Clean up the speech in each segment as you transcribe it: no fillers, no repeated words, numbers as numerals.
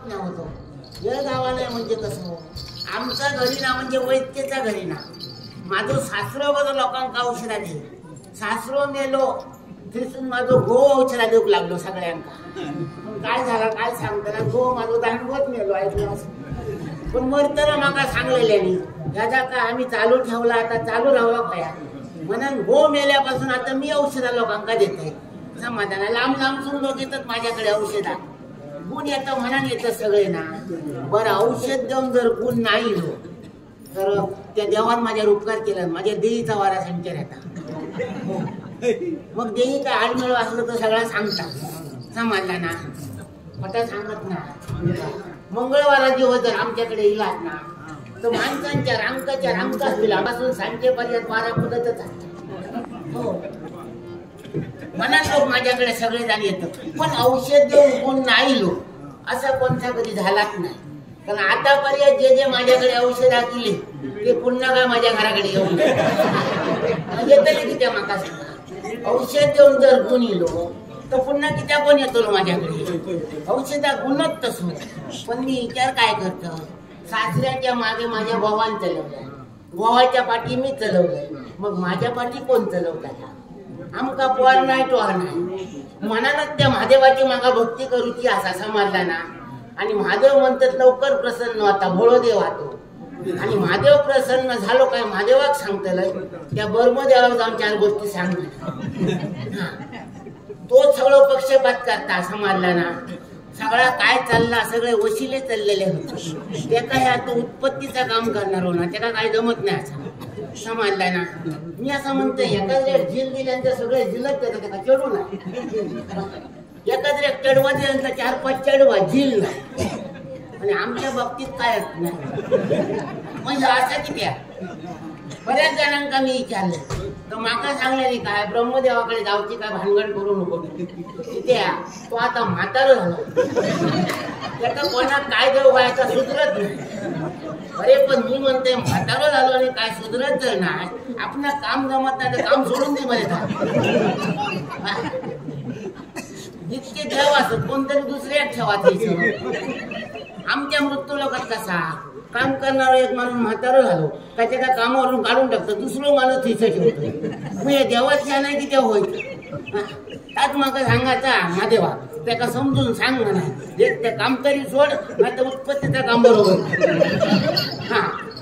नव्हतो वेळ गावाला म्हणजे कसं आमचा घरी ना म्हणजे वैद्यचा घरी ना माझं सासरो बघ लोकांका औषधा दे सासरो मेलो तिथून माझं गो औषधा देऊक लागलो सगळ्यांका काय झालं काय सांगताना गो माझं दांडवत मेलो ऐकलं पण मरताना माका सांगलेल्यानी दादा का आम्ही चालू ठेवला आता चालू राहावा पाया म्हणून गो मेल्यापासून आता मी औषधा लोकांका देते समाधाना लांब लांबसून लोक येतात माझ्याकडे औषधा गुण येतं म्हणान येतं सगळे ना बरं औषध देऊन जर गुण नाही हो तर त्या देवान माझ्यावर उपकार केला माझ्या देवीचा वारा संचार येता मग देवी काय आडमेळ असलं तर सगळा सांगतात समजला ना आता सांगत ना मंगळवारा दिवस जर आमच्याकडे इलाज ना तर माणसांच्या रांकाच दिलापासून सांजेपर्यंत वारा कुदतच असतात हो मनात लोक माझ्याकडे सगळे जण येतात पण औषध देऊन कोण नाही लोक असं कोणता कधी झालाच नाही कारण आतापर्यंत जे जे माझ्याकडे औषधा केली ते पुन्हा काय माझ्या घराकडे येऊन येतले की त्या माका सांगा औषध देऊन जर गुण येलो तर पुन्हा कित्या कोण येतो माझ्याकडे औषधा गुणच तसं पण मी विचार काय करतो सासऱ्याच्या मागे माझ्या भावान चलवलंय भावाच्या पाठी मी चलवलंय मग माझ्या पाठी कोण चलवला आमका पोर नाही टोर नाही मनानच त्या महादेवाची मागा भक्ती करूची असा समजला ना आणि महादेव म्हणतात लवकर प्रसन्न होता भोळो देव होतो आणि महादेव प्रसन्न झालो काय महादेवाक सांगतलंय त्या बर्मदेवाला जाऊन 4 गोष्टी सांगितल्या तो सगळं पक्षपात करता समजला ना सगळा काय चालला सगळे वशिले चाललेले होते त्याचा ह्या तो उत्पत्तीचं काम करणार हो ना त्याला काय जमत नाही असं समजला ना मी असं म्हणतो एकाच झील दिल्यानंतर सगळे झिलत त्याचा त्याला चढू नाही एकाच चढवा दिल्यानंतर 4-5 चढवा झील नाही आणि आमच्या बाबतीत काय नाही म्हणजे असं किती बऱ्याच जणांका मी विचारलं तर माका सांगलेली काय ब्रह्मदेवाकडे जाऊची काय भानगड करू नको तिथे तो आता म्हातारा झाला त्याचा कोणा काय देऊ व्हायचा सुधरत नाही अरे पण मी म्हणते म्हातारा झालो आणि काय सुधरत जर नाही आपलं काम जमत नाही तर काम सोडून दे मध्ये जितके देव असत कोणतरी दुसऱ्यात ठेवा आमच्या मृत्यू लोकात कसा काम करणारा एक माणूस म्हातारा झालो का त्याच्या कामावरून काढून टाकतो दुसरं माणूस तिथे ठेवतो मग देवाच्या नाही की ते होईल त्यात मग सांगायचा महादेवा त्याला समजून सांग म्हणा ते काम तरी सोड नाही तर उत्पत्तीचं काम बरोबर हा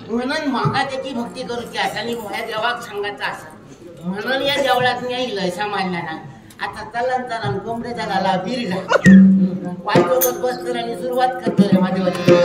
म्हणून मागा त्याची भक्ती करूची असं आणि माझ्या देवाक सांगायचं असं म्हणून या देवळात मी येईल समाजला ना आता चला कोंबड्याचा झाला बिरजा वाईट बसतो आणि सुरुवात करतो रे महादेवाची